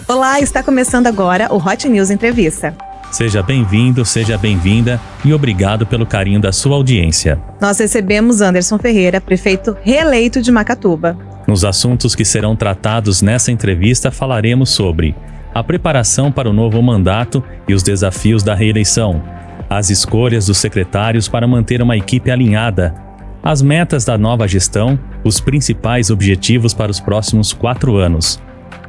Olá, está começando agora o Hot News Entrevista. Seja bem-vindo, seja bem-vinda e obrigado pelo carinho da sua audiência. Nós recebemos Anderson Ferreira, prefeito reeleito de Macatuba. Nos assuntos que serão tratados nessa entrevista, falaremos sobre a preparação para o novo mandato e os desafios da reeleição, as escolhas dos secretários para manter uma equipe alinhada, as metas da nova gestão, os principais objetivos para os próximos 4 anos,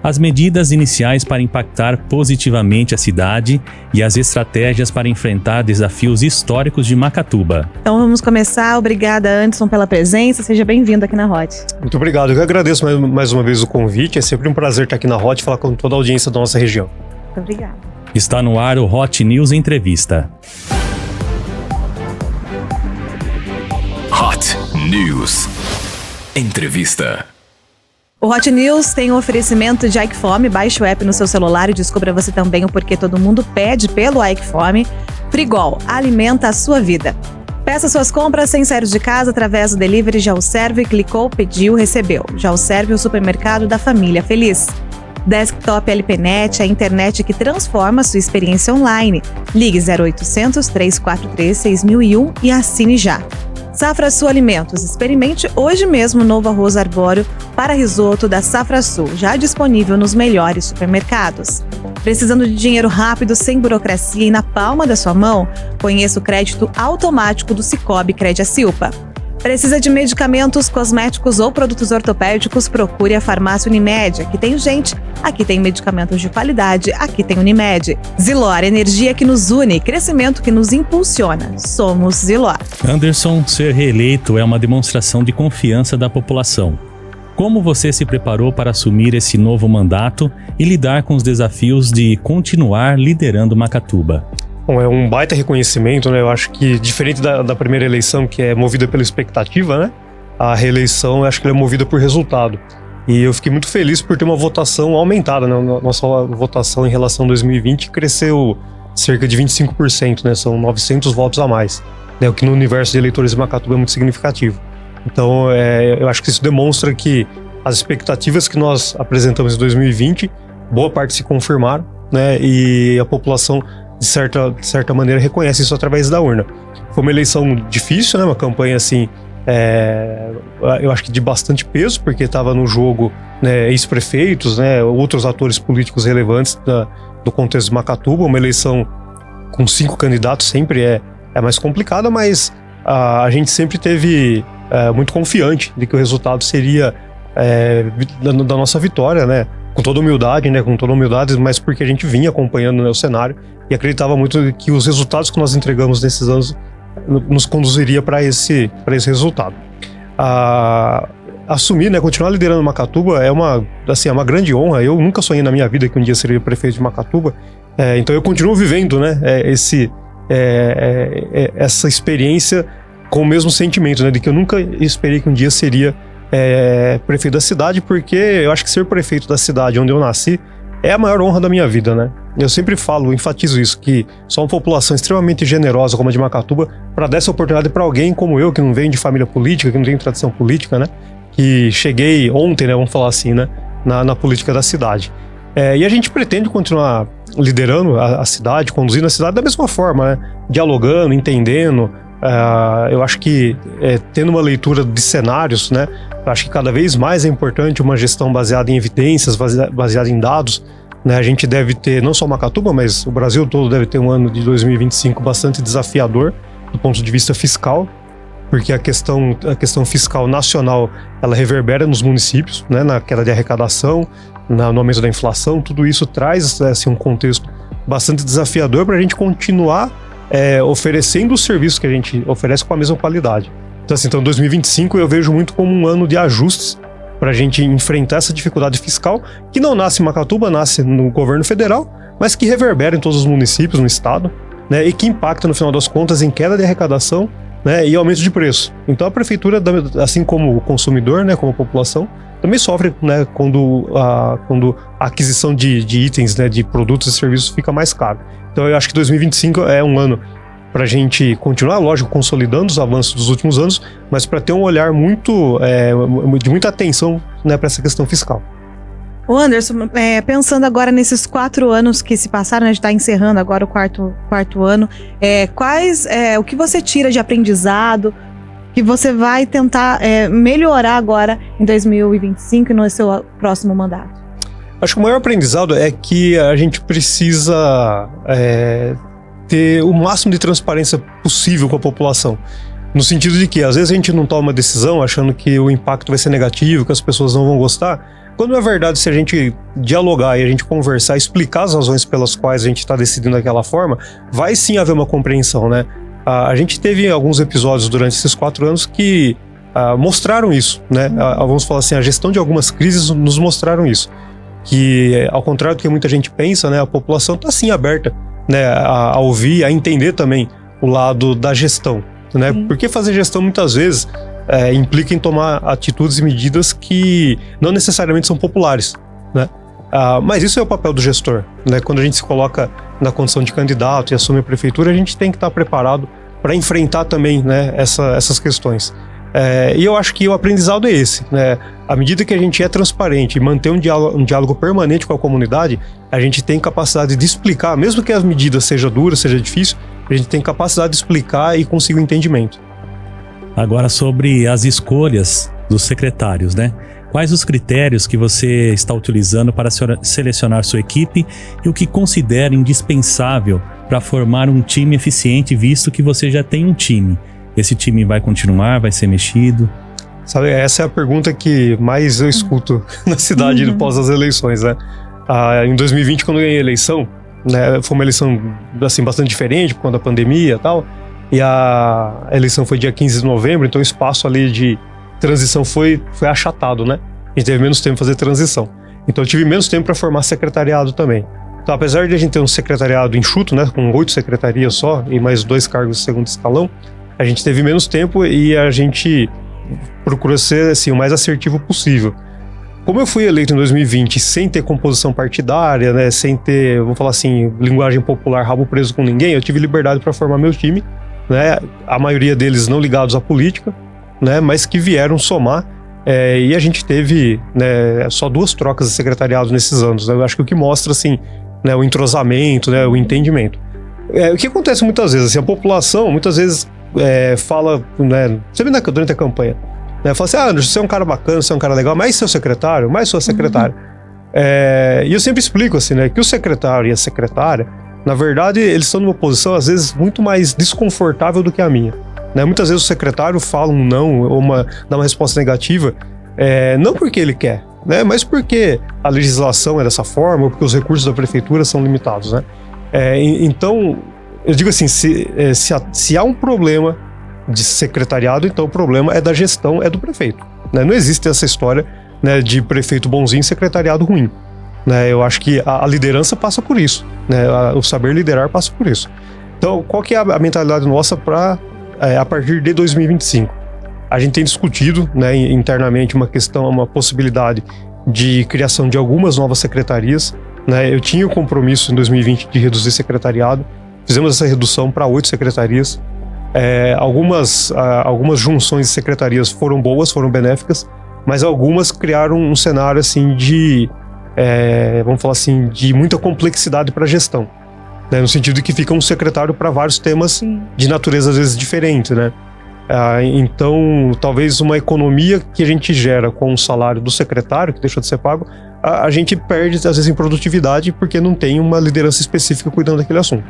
as medidas iniciais para impactar positivamente a cidade e as estratégias para enfrentar desafios históricos de Macatuba. Então vamos começar. Obrigada, Anderson, pela presença. Seja bem-vindo aqui na Hot. Muito obrigado. Eu agradeço mais uma vez o convite. É sempre um prazer estar aqui na Hot e falar com toda a audiência da nossa região. Muito obrigada. Está no ar o Hot News Entrevista. Hot News Entrevista. O Hot News tem um oferecimento de Ike Fome. Baixe o app no seu celular e descubra você também o porquê todo mundo pede pelo Ike Fome. Frigol, alimenta a sua vida. Peça suas compras sem sair de casa através do delivery JaoServe. Clicou, pediu, recebeu. JaoServe, o supermercado da família feliz. Desktop LPNet, a internet que transforma a sua experiência online. Ligue 0800 343 6001 e assine já. Safra Sul Alimentos. Experimente hoje mesmo o novo arroz arbóreo para risoto da Safra Sul, já disponível nos melhores supermercados. Precisando de dinheiro rápido, sem burocracia e na palma da sua mão? Conheça o crédito automático do Cicobi Crediacilpa. Precisa de medicamentos, cosméticos ou produtos ortopédicos? Procure a Farmácia Unimed. Aqui tem gente, aqui tem medicamentos de qualidade, aqui tem Unimed. Zilor, energia que nos une, crescimento que nos impulsiona. Somos Zilor. Anderson, ser reeleito é uma demonstração de confiança da população. Como você se preparou para assumir esse novo mandato e lidar com os desafios de continuar liderando Macatuba? Bom, é um baita reconhecimento, né? Eu acho que, diferente da primeira eleição, que é movida pela expectativa, né? A reeleição, eu acho que ela é movida por resultado. E eu fiquei muito feliz por ter uma votação aumentada, né? Nossa votação em relação a 2020 cresceu cerca de 25%, né? São 900 votos a mais, né? O que no universo de eleitores de Macatuba é muito significativo. Então, eu acho que isso demonstra que as expectativas que nós apresentamos em 2020, boa parte se confirmaram, né? E a população, de certa maneira, reconhece isso através da urna. Foi uma eleição difícil, né? Uma campanha, assim, eu acho que de bastante peso, porque estava no jogo, né, ex-prefeitos, né, outros atores políticos relevantes do contexto de Macatuba. Uma eleição com 5 candidatos sempre é mais complicada, mas a gente sempre teve muito confiante de que o resultado seria da nossa vitória, né? Com toda humildade, mas porque a gente vinha acompanhando, né, o cenário e acreditava muito que os resultados que nós entregamos nesses anos nos conduziria para esse resultado. Assumir, né, continuar liderando Macatuba é uma grande honra. Eu nunca sonhei na minha vida que um dia seria prefeito de Macatuba, então eu continuo vivendo, né, essa experiência com o mesmo sentimento, né, de que eu nunca esperei que um dia seria prefeito da cidade, porque eu acho que ser prefeito da cidade onde eu nasci é a maior honra da minha vida, né? Eu sempre enfatizo isso, que só uma população extremamente generosa como a de Macatuba para dar essa oportunidade para alguém como eu, que não vem de família política, que não tem tradição política, né? Que cheguei ontem, né, vamos falar assim, né, na política da cidade. E a gente pretende continuar liderando a cidade, conduzindo a cidade da mesma forma, né? Dialogando, entendendo. Eu acho que tendo uma leitura de cenários, né? Eu acho que cada vez mais é importante uma gestão baseada em evidências, baseada em dados, né? A gente deve ter, não só Macatuba, mas o Brasil todo deve ter um ano de 2025 bastante desafiador do ponto de vista fiscal, porque a questão fiscal nacional, ela reverbera nos municípios, né? Na queda de arrecadação, no aumento da inflação. Tudo isso traz, assim, um contexto bastante desafiador para a gente continuar oferecendo os serviços que a gente oferece com a mesma qualidade. Então 2025 eu vejo muito como um ano de ajustes para a gente enfrentar essa dificuldade fiscal, que não nasce em Macatuba, nasce no governo federal, mas que reverbera em todos os municípios, no estado, né, e que impacta, no final das contas, em queda de arrecadação, né, e aumento de preço. Então a prefeitura, assim como o consumidor, né, como a população, também sofre, né, quando a aquisição de itens, né, de produtos e serviços fica mais caro. Então eu acho que 2025 é um ano para a gente continuar, lógico, consolidando os avanços dos últimos anos, mas para ter um olhar de muita atenção, né, para essa questão fiscal. Ô Anderson, pensando agora nesses 4 anos que se passaram, a gente está encerrando agora o quarto ano, o que você tira de aprendizado que você vai tentar melhorar agora em 2025 e no seu próximo mandato? Acho que o maior aprendizado é que a gente precisa ter o máximo de transparência possível com a população. No sentido de que, às vezes, a gente não toma uma decisão achando que o impacto vai ser negativo, que as pessoas não vão gostar. Quando na verdade, se a gente dialogar e a gente conversar, explicar as razões pelas quais a gente está decidindo daquela forma, vai sim haver uma compreensão, né? A gente teve alguns episódios durante esses 4 anos que mostraram isso, né? Vamos falar assim, a gestão de algumas crises nos mostraram isso. Que, ao contrário do que muita gente pensa, né? A população está sim aberta, né? A ouvir, a entender também o lado da gestão, né? Porque fazer gestão muitas vezes implica em tomar atitudes e medidas que não necessariamente são populares, né? Mas isso é o papel do gestor, né? Quando a gente se coloca na condição de candidato e assume a prefeitura, a gente tem que estar preparado para enfrentar também, né, essas questões. E eu acho que o aprendizado é esse, né? À medida que a gente é transparente e manter um diálogo permanente com a comunidade, a gente tem capacidade de explicar, mesmo que as medidas sejam duras, seja difícil, a gente tem capacidade de explicar e conseguir o entendimento. Agora, sobre as escolhas dos secretários, né? Quais os critérios que você está utilizando para selecionar sua equipe e o que considera indispensável para formar um time eficiente, visto que você já tem um time? Esse time vai continuar, vai ser mexido? Sabe, essa é a pergunta que mais eu escuto na cidade após as eleições, né? Em 2020, quando eu ganhei a eleição, né, foi uma eleição assim, bastante diferente por conta da pandemia e tal, e a eleição foi dia 15 de novembro, então o espaço ali de transição foi achatado, né? A gente teve menos tempo para fazer transição. Então eu tive menos tempo para formar secretariado também. Então, apesar de a gente ter um secretariado enxuto, né, com 8 secretarias só e mais 2 cargos de segundo escalão, a gente teve menos tempo e a gente procurou ser assim, o mais assertivo possível. Como eu fui eleito em 2020 sem ter composição partidária, né, sem ter, vamos falar assim, linguagem popular, rabo preso com ninguém, eu tive liberdade para formar meu time, né, a maioria deles não ligados à política, né, mas que vieram somar, e a gente teve, né, só 2 trocas de secretariado nesses anos, né, eu acho que o que mostra assim, né, o entrosamento, né, o entendimento. O que acontece muitas vezes, assim, a população muitas vezes fala, né, sempre durante a campanha, né, fala assim, Anderson, você é um cara bacana, você é um cara legal, mas seu secretário, mais sua secretária. E eu sempre explico assim, né, que o secretário e a secretária, na verdade, eles estão numa posição, às vezes, muito mais desconfortável do que a minha. Né? Muitas vezes o secretário fala um não, ou dá uma resposta negativa, não porque ele quer, né? Mas porque a legislação é dessa forma, ou porque os recursos da prefeitura são limitados. Né? Então, eu digo assim, se há um problema de secretariado, então o problema é da gestão, é do prefeito. Né? Não existe essa história, né, de prefeito bonzinho e secretariado ruim. Né, eu acho que a liderança passa por isso, né, o saber liderar passa por isso. Então, qual que é a mentalidade nossa para a partir de 2025? A gente tem discutido, né, internamente uma possibilidade de criação de algumas novas secretarias. Né, eu tinha o compromisso em 2020 de reduzir secretariado, fizemos essa redução para 8 secretarias. Algumas junções de secretarias foram boas, foram benéficas, mas algumas criaram um cenário assim de vamos falar assim, de muita complexidade para a gestão, né? No sentido de que fica um secretário para vários temas de natureza às vezes diferente, né? Então, talvez uma economia que a gente gera com o salário do secretário, que deixou de ser pago, a gente perde às vezes em produtividade porque não tem uma liderança específica cuidando daquele assunto.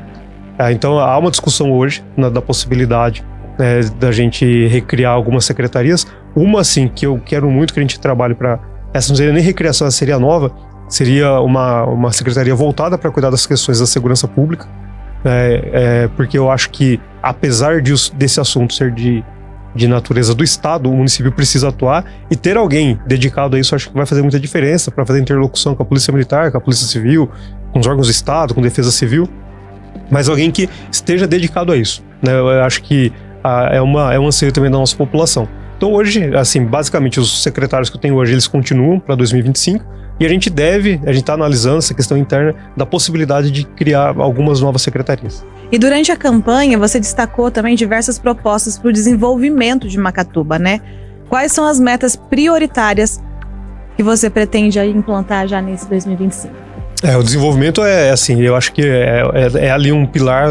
Então, há uma discussão hoje da possibilidade, né, da gente recriar algumas secretarias. Uma, assim, que eu quero muito que a gente trabalhe para... Essa não seria nem recriação, essa seria nova. Seria uma secretaria voltada para cuidar das questões da segurança pública, porque eu acho que, apesar desse assunto ser de natureza do Estado, o município precisa atuar, e ter alguém dedicado a isso acho que vai fazer muita diferença para fazer interlocução com a Polícia Militar, com a Polícia Civil, com os órgãos do Estado, com a Defesa Civil, mas alguém que esteja dedicado a isso. Né? Eu acho que é um anseio também da nossa população. Então hoje, assim, basicamente os secretários que eu tenho hoje, eles continuam para 2025, e a gente está analisando essa questão interna da possibilidade de criar algumas novas secretarias. E durante a campanha, você destacou também diversas propostas para o desenvolvimento de Macatuba, né? Quais são as metas prioritárias que você pretende aí implantar já nesse 2025? O desenvolvimento assim, eu acho que é ali um pilar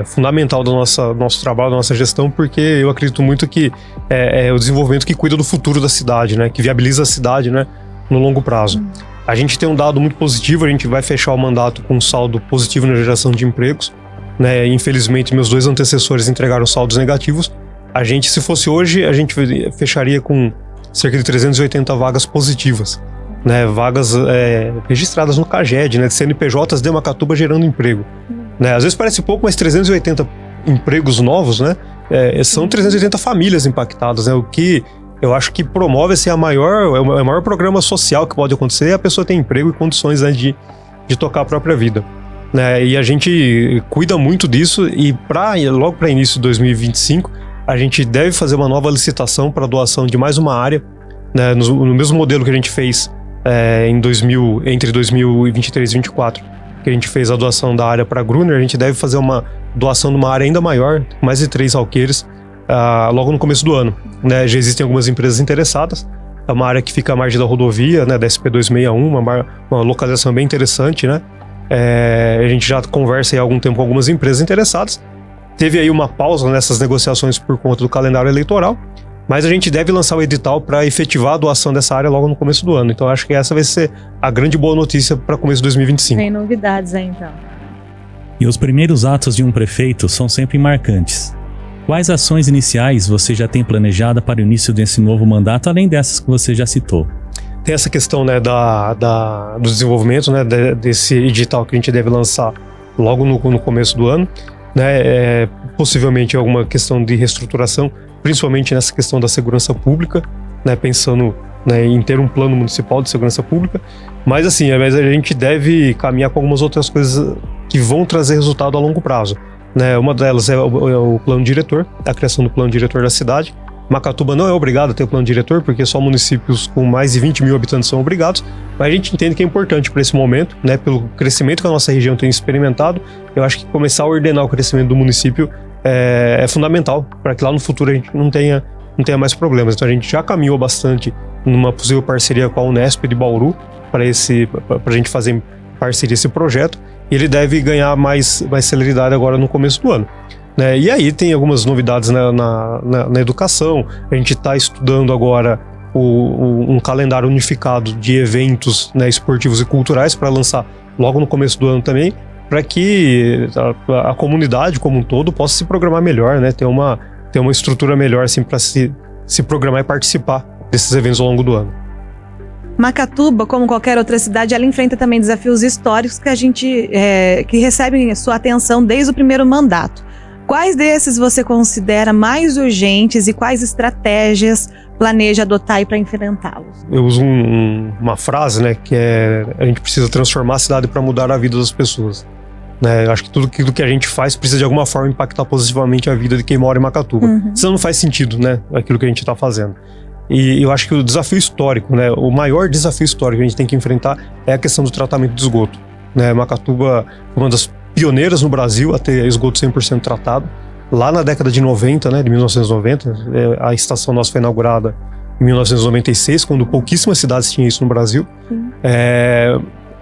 fundamental do nosso trabalho, da nossa gestão, porque eu acredito muito que é o desenvolvimento que cuida do futuro da cidade, né? Que viabiliza a cidade, né? No longo prazo. A gente tem um dado muito positivo, a gente vai fechar o mandato com um saldo positivo na geração de empregos, né? Infelizmente, meus 2 antecessores entregaram saldos negativos. Se fosse hoje, a gente fecharia com cerca de 380 vagas positivas, né? Vagas registradas no CAGED, né? De CNPJs de Macatuba gerando emprego. Né? Às vezes parece pouco, mas 380 empregos novos, né? São 380 famílias impactadas, né? O que eu acho que promove assim, o maior programa social que pode acontecer é a pessoa ter emprego e condições, né, de tocar a própria vida. Né? E a gente cuida muito disso e logo para início de 2025 a gente deve fazer uma nova licitação para doação de mais uma área, né, no mesmo modelo que a gente fez entre 2023 e 2024, que a gente fez a doação da área para Gruner. A gente deve fazer uma doação de uma área ainda maior, mais de 3 alqueires, logo no começo do ano. Né? Já existem algumas empresas interessadas. É uma área que fica à margem da rodovia, né, da SP261, uma localização bem interessante, né? A gente já conversa há algum tempo com algumas empresas interessadas. Teve aí uma pausa nessas negociações por conta do calendário eleitoral, mas a gente deve lançar o edital para efetivar a doação dessa área logo no começo do ano. Então acho que essa vai ser a grande boa notícia para começo de 2025. Tem novidades aí então. E os primeiros atos de um prefeito são sempre marcantes. Quais ações iniciais você já tem planejada para o início desse novo mandato, além dessas que você já citou? Tem essa questão, né, do desenvolvimento, né, desse edital que a gente deve lançar logo no começo do ano, né, possivelmente alguma questão de reestruturação, principalmente nessa questão da segurança pública, né, pensando, né, em ter um plano municipal de segurança pública, mas assim, a gente deve caminhar com algumas outras coisas que vão trazer resultado a longo prazo. Né, uma delas é o plano diretor, a criação do plano diretor da cidade. Macatuba não é obrigado a ter o plano diretor, porque só municípios com mais de 20 mil habitantes são obrigados, mas a gente entende que é importante para esse momento, né, pelo crescimento que a nossa região tem experimentado. Eu acho que começar a ordenar o crescimento do município é fundamental, para que lá no futuro a gente não tenha mais problemas. Então a gente já caminhou bastante numa possível parceria com a Unesp de Bauru, para a gente fazer parceria esse projeto, e ele deve ganhar mais celeridade agora no começo do ano. Né? E aí tem algumas novidades na educação. A gente está estudando agora um calendário unificado de eventos, né, esportivos e culturais para lançar logo no começo do ano também, para que a comunidade como um todo possa se programar melhor, né? Ter uma estrutura melhor assim, para se programar e participar desses eventos ao longo do ano. Macatuba, como qualquer outra cidade, ela enfrenta também desafios históricos que recebem sua atenção desde o primeiro mandato. Quais desses você considera mais urgentes e quais estratégias planeja adotar para enfrentá-los? Eu uso uma frase, né, que a gente precisa transformar a cidade para mudar a vida das pessoas. Né? Eu acho que tudo que a gente faz precisa de alguma forma impactar positivamente a vida de quem mora em Macatuba. Senão não faz sentido, né, aquilo que a gente está fazendo. E eu acho que o desafio histórico, né, o maior desafio histórico que a gente tem que enfrentar é a questão do tratamento de esgoto. Né? Macatuba foi uma das pioneiras no Brasil a ter esgoto 100% tratado. Lá na década de 90, né, de 1990, a estação nossa foi inaugurada em 1996, quando pouquíssimas cidades tinham isso no Brasil.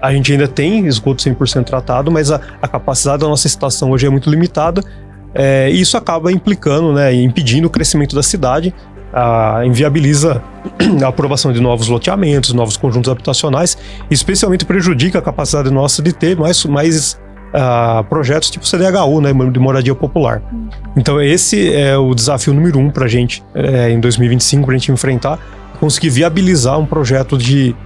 A gente ainda tem esgoto 100% tratado, mas a capacidade da nossa estação hoje é muito limitada, e isso acaba implicando, né, impedindo o crescimento da cidade, inviabiliza a aprovação de novos loteamentos, novos conjuntos habitacionais, e especialmente prejudica a capacidade nossa de ter mais projetos tipo CDHU, né, de moradia popular. Então esse é o desafio número 1 para a gente em 2025, para a gente enfrentar, conseguir viabilizar um projeto de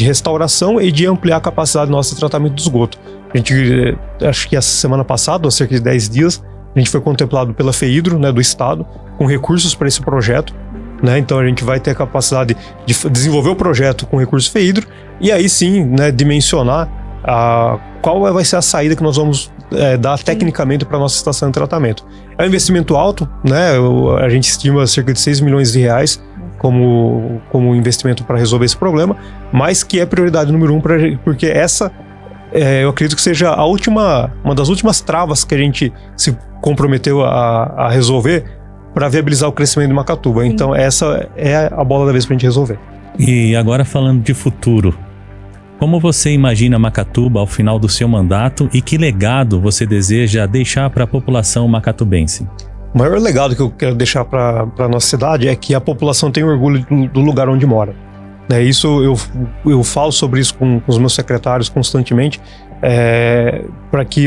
restauração e de ampliar a capacidade nossa de tratamento de esgoto. A gente, acho que essa semana passada, há cerca de 10 dias, a gente foi contemplado pela FEHIDRO, né, do estado, com recursos para esse projeto. Né? Então a gente vai ter a capacidade de desenvolver o projeto com recursos FEHIDRO e aí sim, né, dimensionar qual vai ser a saída que nós vamos dar tecnicamente para a nossa estação de tratamento. É um investimento alto, né? A gente estima cerca de 6 milhões de reais como investimento para resolver esse problema, mas que é prioridade número 1, porque essa eu acredito que seja uma das últimas travas que a gente se comprometeu a resolver para viabilizar o crescimento de Macatuba. Então essa é a bola da vez para a gente resolver. E agora falando de futuro, como você imagina Macatuba ao final do seu mandato e que legado você deseja deixar para a população macatubense? O maior legado que eu quero deixar para a nossa cidade é que a população tenha orgulho do lugar onde mora. Isso eu falo sobre isso com os meus secretários constantemente, para que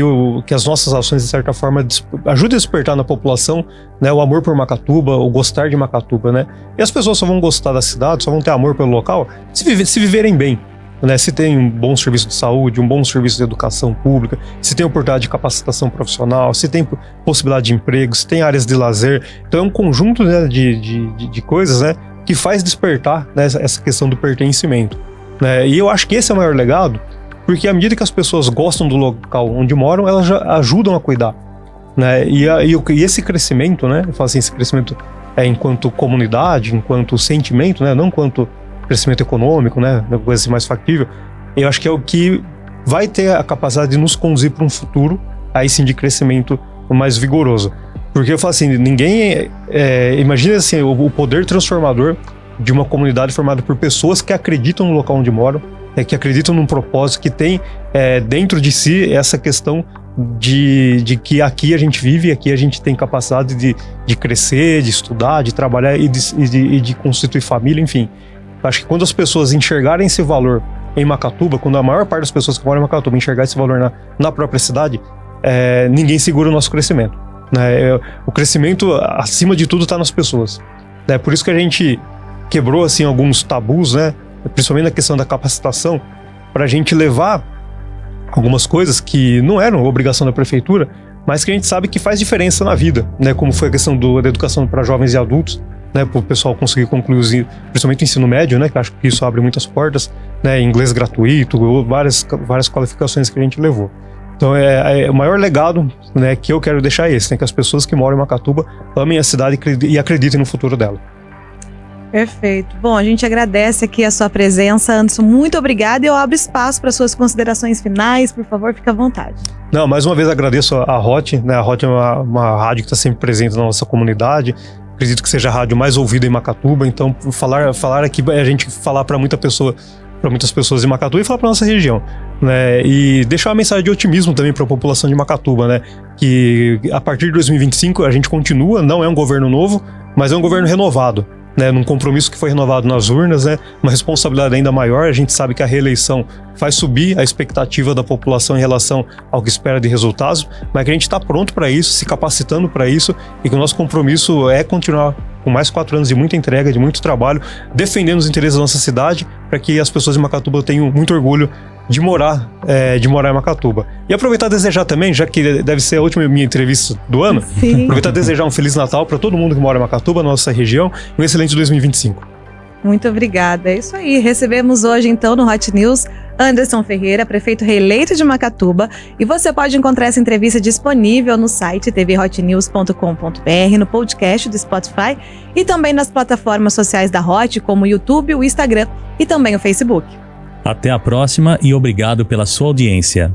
as nossas ações, de certa forma, ajudem a despertar na população, né, o amor por Macatuba, o gostar de Macatuba, né? E as pessoas só vão gostar da cidade, só vão ter amor pelo local se viverem bem. Né, se tem um bom serviço de saúde, um bom serviço de educação pública, se tem oportunidade de capacitação profissional, se tem possibilidade de emprego, se tem áreas de lazer. Então é um conjunto, né, de coisas, né, que faz despertar, né, essa questão do pertencimento. Né? E eu acho que esse é o maior legado, porque à medida que as pessoas gostam do local onde moram, elas já ajudam a cuidar. Né? E esse crescimento, né, eu falo assim, esse crescimento enquanto comunidade, enquanto sentimento, né, não enquanto crescimento econômico, né, coisa mais factível, eu acho que é o que vai ter a capacidade de nos conduzir para um futuro, aí sim, de crescimento mais vigoroso. Porque eu falo assim, ninguém... imagina assim, o poder transformador de uma comunidade formada por pessoas que acreditam no local onde moram, que acreditam num propósito, que tem dentro de si essa questão de que aqui a gente vive, aqui a gente tem capacidade de crescer, de estudar, de trabalhar e de constituir família, enfim. Acho que quando as pessoas enxergarem esse valor em Macatuba, quando a maior parte das pessoas que moram em Macatuba enxergar esse valor na própria cidade, ninguém segura o nosso crescimento. Né? O crescimento, acima de tudo, está nas pessoas. Né? Por isso que a gente quebrou assim, alguns tabus, né? Principalmente na questão da capacitação, para a gente levar algumas coisas que não eram obrigação da prefeitura, mas que a gente sabe que faz diferença na vida, né? Como foi a questão da educação para jovens e adultos, né, para o pessoal conseguir concluir, principalmente o ensino médio, né, que acho que isso abre muitas portas, né, inglês gratuito, várias qualificações que a gente levou. Então o maior legado, né, que eu quero deixar é esse, né, que as pessoas que moram em Macatuba amem a cidade e acreditem no futuro dela. Perfeito. Bom, a gente agradece aqui a sua presença, Anderson, muito obrigada, e eu abro espaço para suas considerações finais, por favor, fique à vontade. Não, mais uma vez agradeço a Hot, né, a Hot é uma rádio que está sempre presente na nossa comunidade. Acredito que seja a rádio mais ouvida em Macatuba, então falar aqui é a gente falar para muitas pessoas de Macatuba e falar para nossa região, né? E deixar uma mensagem de otimismo também para a população de Macatuba, né? Que a partir de 2025 a gente continua, não é um governo novo, mas é um governo renovado. Né, num compromisso que foi renovado nas urnas, né, uma responsabilidade ainda maior. A gente sabe que a reeleição faz subir a expectativa da população em relação ao que espera de resultados, mas que a gente está pronto para isso, se capacitando para isso, e que o nosso compromisso é continuar com mais 4 anos de muita entrega, de muito trabalho, defendendo os interesses da nossa cidade, para que as pessoas de Macatuba tenham muito orgulho de morar em Macatuba. E aproveitar e desejar também, já que deve ser a última minha entrevista do ano, Sim. Aproveitar e desejar um Feliz Natal para todo mundo que mora em Macatuba, nossa região, e um excelente 2025. Muito obrigada. É isso aí. Recebemos hoje, então, no Hot News, Anderson Ferreira, prefeito reeleito de Macatuba. E você pode encontrar essa entrevista disponível no site tvhotnews.com.br, no podcast do Spotify e também nas plataformas sociais da Hot, como o YouTube, o Instagram e também o Facebook. Até a próxima e obrigado pela sua audiência.